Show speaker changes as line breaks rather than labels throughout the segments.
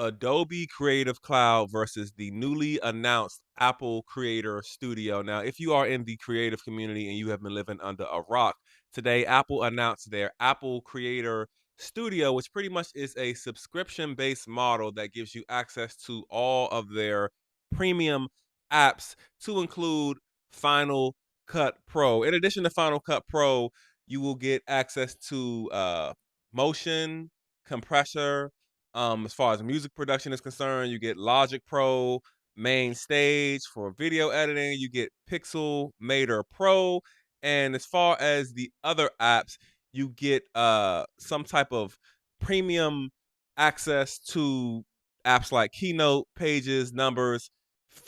Adobe Creative Cloud versus the newly announced Apple Creator Studio. Now, if you are in the creative community and you have been living under a rock, today Apple announced their Apple Creator Studio, which pretty much is a subscription-based model that gives you access to all of their premium apps to include Final Cut Pro. In addition to Final Cut Pro, you will get access to motion, compressor, as far as music production is concerned, you get Logic Pro, Main Stage for video editing, you get Pixelmator Pro, and as far as the other apps, you get some type of premium access to apps like Keynote, Pages, Numbers,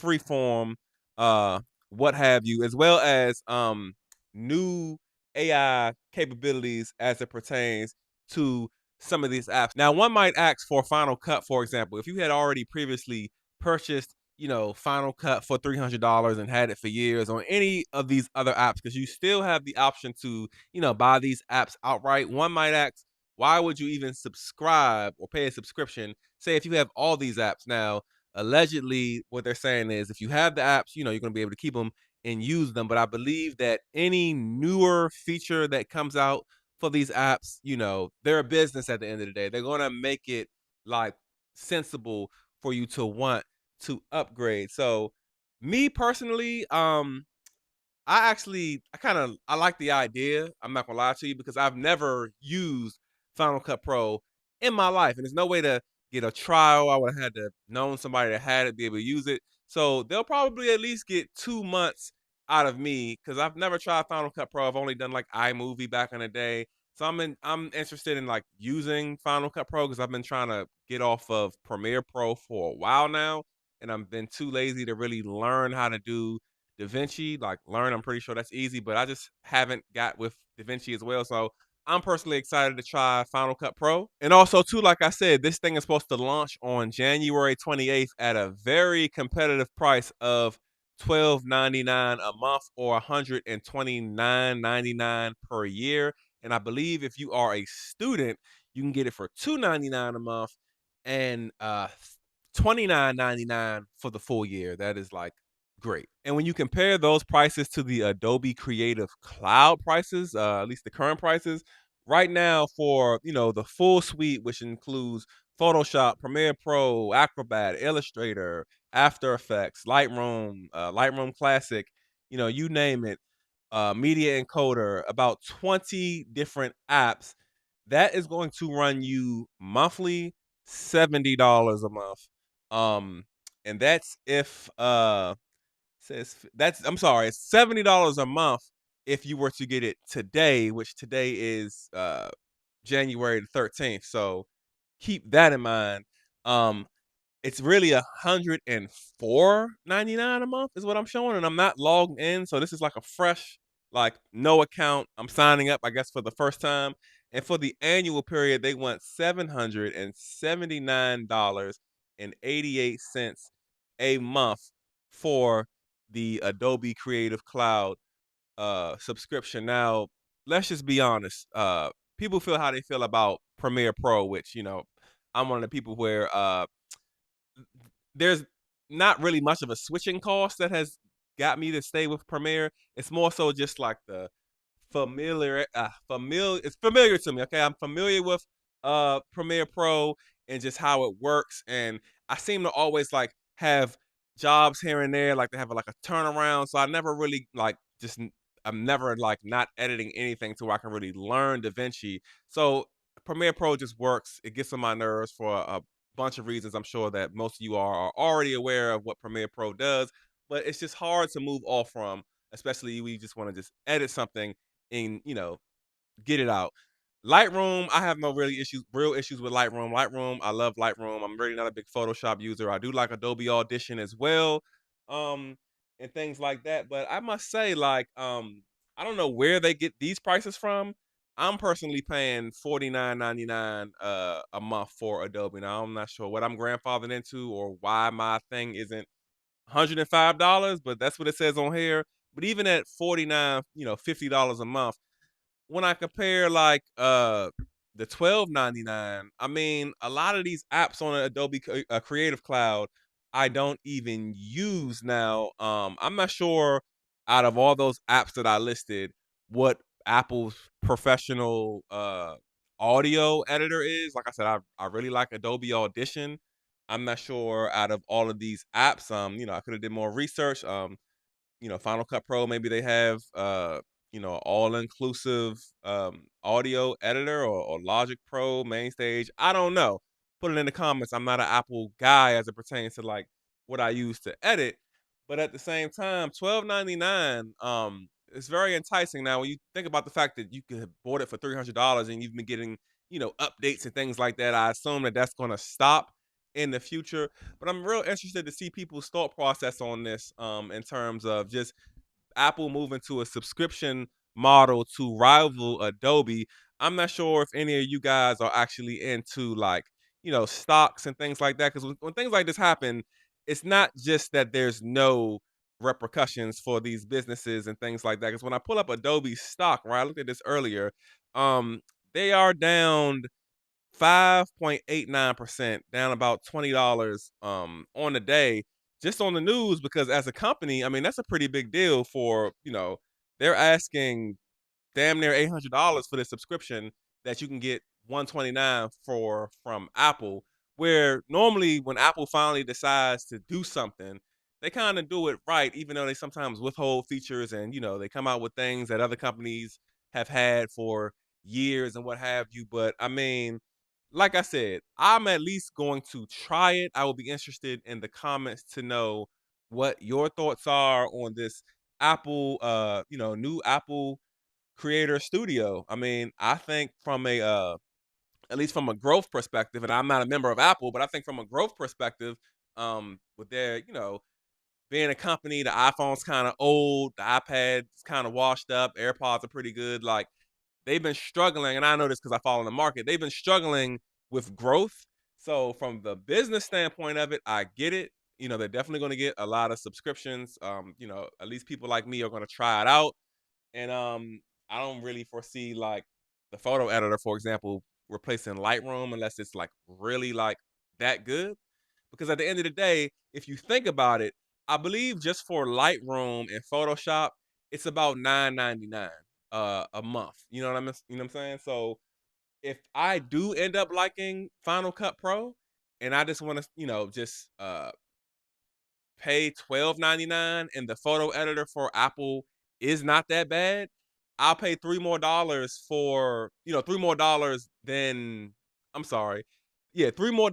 Freeform, uh, what have you, as well as new AI capabilities as it pertains to some of these apps. Now, one might ask for Final Cut, for example, if you had already previously purchased, Final Cut for $300 and had it for years on any of these other apps, because you still have the option to, buy these apps outright. One might ask, why would you even subscribe or pay a subscription? Say if you have all these apps now, allegedly, what they're saying is if you have the apps, you're going to be able to keep them and use them. But I believe that any newer feature that comes out for these apps, they're a business at the end of the day. They're gonna make it like sensible for you to want to upgrade. So me personally, I like the idea. I'm not gonna lie to you because I've never used Final Cut Pro in my life, and there's no way to get a trial. I would have had to known somebody that had it, be able to use it. So they'll probably at least get 2 months out of me because I've never tried Final Cut Pro. I've only done like iMovie back in the day. So I'm interested in like using Final Cut Pro because I've been trying to get off of Premiere Pro for a while now, and I've been too lazy to really learn how to do DaVinci, like learn, I'm pretty sure that's easy, but I just haven't got with DaVinci as well. So I'm personally excited to try Final Cut Pro. And also, too, like I said, this thing is supposed to launch on January 28th at a very competitive price of $12.99 a month or $129.99 per year. And I believe if you are a student, you can get it for $2.99 a month and $29.99 for the full year. That is like great. And when you compare those prices to the Adobe Creative Cloud prices, at least the current prices, right now for, the full suite, which includes Photoshop, Premiere Pro, Acrobat, Illustrator, After Effects, Lightroom, Lightroom Classic, you name it, Media Encoder, about 20 different apps, that is going to run you monthly $70 a month. And that's if says that's I'm sorry, it's $70 a month if you were to get it today, which today is January the 13th. So keep that in mind. Um it's really $104.99 a month is what I'm showing, and I'm not logged in. So this is like a fresh, like no account. I'm signing up, I guess, for the first time. And for the annual period, they want $779.88 a month for the Adobe Creative Cloud subscription. Now, let's just be honest. People feel how they feel about Premiere Pro, which, I'm one of the people where there's not really much of a switching cost that has got me to stay with Premiere. It's more so just like the it's familiar to me. Okay, I'm familiar with Premiere Pro and just how it works, and I seem to always like have jobs here and there, like they have like a turnaround. So I never really like I'm never like not editing anything to where I can really learn DaVinci. So Premiere Pro just works. It gets on my nerves for a bunch of reasons. I'm sure that most of you are already aware of what Premiere Pro does, but it's just hard to move off from, especially we just want to just edit something and get it out. Lightroom, I have no real issues with Lightroom. Lightroom, I love Lightroom. I'm really not a big Photoshop user. I do like Adobe Audition as well, um, and things like that. But I must say, like, I don't know where they get these prices from. I'm personally paying $49.99 a month for Adobe. Now I'm not sure what I'm grandfathered into or why my thing isn't $105, but that's what it says on here. But even at 49, $50 a month, when I compare like the $12.99, I mean, a lot of these apps on Adobe Creative Cloud, I don't even use now. I'm not sure out of all those apps that I listed, what Apple's professional audio editor is. Like I said, I really like Adobe Audition. I'm not sure out of all of these apps. I could have did more research. Final Cut Pro, maybe they have all inclusive audio editor, or Logic Pro, Main Stage. I don't know. Put it in the comments. I'm not an Apple guy as it pertains to like what I use to edit, but at the same time, $12.99 it's very enticing. Now when you think about the fact that you could have bought it for $300 and you've been getting updates and things like that, I assume that that's going to stop in the future. But I'm real interested to see people's thought process on this, in terms of just Apple moving to a subscription model to rival Adobe. I'm not sure if any of you guys are actually into like, stocks and things like that. Because when things like this happen, it's not just that there's no repercussions for these businesses and things like that. Because when I pull up Adobe stock, right, I looked at this earlier, um, they are down 5.89%, down about $20 on the day, just on the news, because as a company, I mean, that's a pretty big deal for, they're asking damn near $800 for this subscription that you can get 129 for from Apple. Where normally when Apple finally decides to do something, they kind of do it right, even though they sometimes withhold features, and they come out with things that other companies have had for years and what have you. But I mean, like I said, I'm at least going to try it. I will be interested in the comments to know what your thoughts are on this Apple, new Apple Creator Studio. I mean, I think from a at least from a growth perspective, and I'm not a member of Apple, but I think from a growth perspective, with their, being a company, the iPhone's kind of old, the iPad's kind of washed up, AirPods are pretty good. Like, they've been struggling, and I know this because I follow the market. They've been struggling with growth. So from the business standpoint of it, I get it. They're definitely going to get a lot of subscriptions. At least people like me are going to try it out. And I don't really foresee like the photo editor, for example, replacing Lightroom unless it's like really like that good. Because at the end of the day, if you think about it, I believe just for Lightroom and Photoshop, it's about $9.99 a month. You know what I mean? You know what I'm saying? So if I do end up liking Final Cut Pro and I just want to, just pay $12.99 and the photo editor for Apple is not that bad, I'll pay $3 more for, $3 more than, I'm sorry. Yeah, $3 more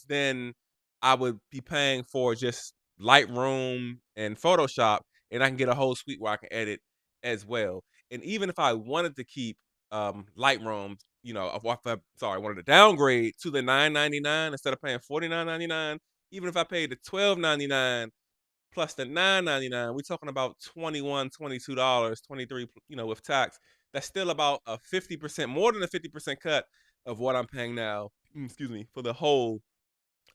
than I would be paying for just Lightroom and Photoshop, and I can get a whole suite where I can edit as well. And even if I wanted to keep Lightroom, wanted to downgrade to the $9.99 instead of paying $49.99, even if I paid the $12.99 plus the $9.99, we're talking about $21, $22, 23, with tax. That's still about a 50%, more than a 50% cut of what I'm paying now, excuse me, for the whole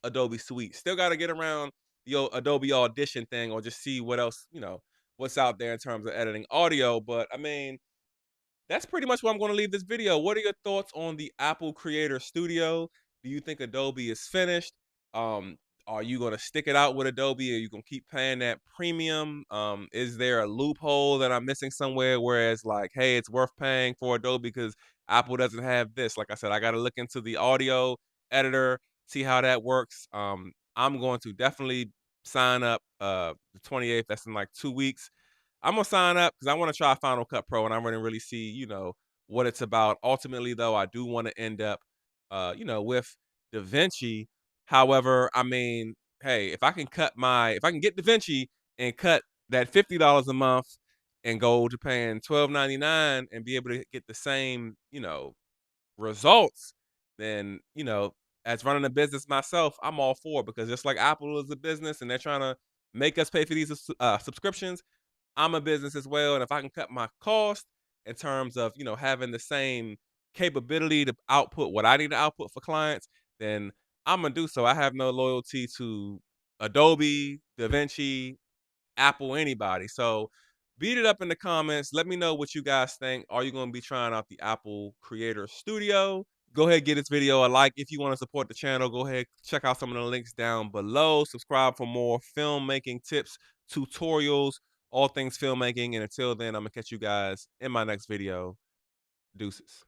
Adobe suite. Still got to get around the Adobe Audition thing, or just see what else, what's out there in terms of editing audio. But I mean, that's pretty much where I'm going to leave this video. What are your thoughts on the Apple Creator Studio? Do you think Adobe is finished? Um, are you going to stick it out with Adobe? Are you going to keep paying that premium? Is there a loophole that I'm missing somewhere? Whereas, like, hey, it's worth paying for Adobe because Apple doesn't have this. Like I said, I got to look into the audio editor, see how that works. I'm going to definitely sign up the 28th. That's in like 2 weeks. I'm gonna sign up because I want to try Final Cut Pro, and I want to really see, what it's about. Ultimately, though, I do want to end up, with DaVinci. However, I mean, hey, if I can get DaVinci and cut that $50 a month and go to paying $12.99 and be able to get the same, results, then, as running a business myself, I'm all for it, because just like Apple is a business and they're trying to make us pay for these subscriptions, I'm a business as well, and if I can cut my cost in terms of, having the same capability to output what I need to output for clients, then I'm gonna do so. I have no loyalty to Adobe, DaVinci, Apple, anybody. So beat it up in the comments. Let me know what you guys think. Are you gonna be trying out the Apple Creator Studio? Go ahead, give this video a like. If you want to support the channel, go ahead, check out some of the links down below. Subscribe for more filmmaking tips, tutorials, all things filmmaking. And until then, I'm gonna catch you guys in my next video. Deuces.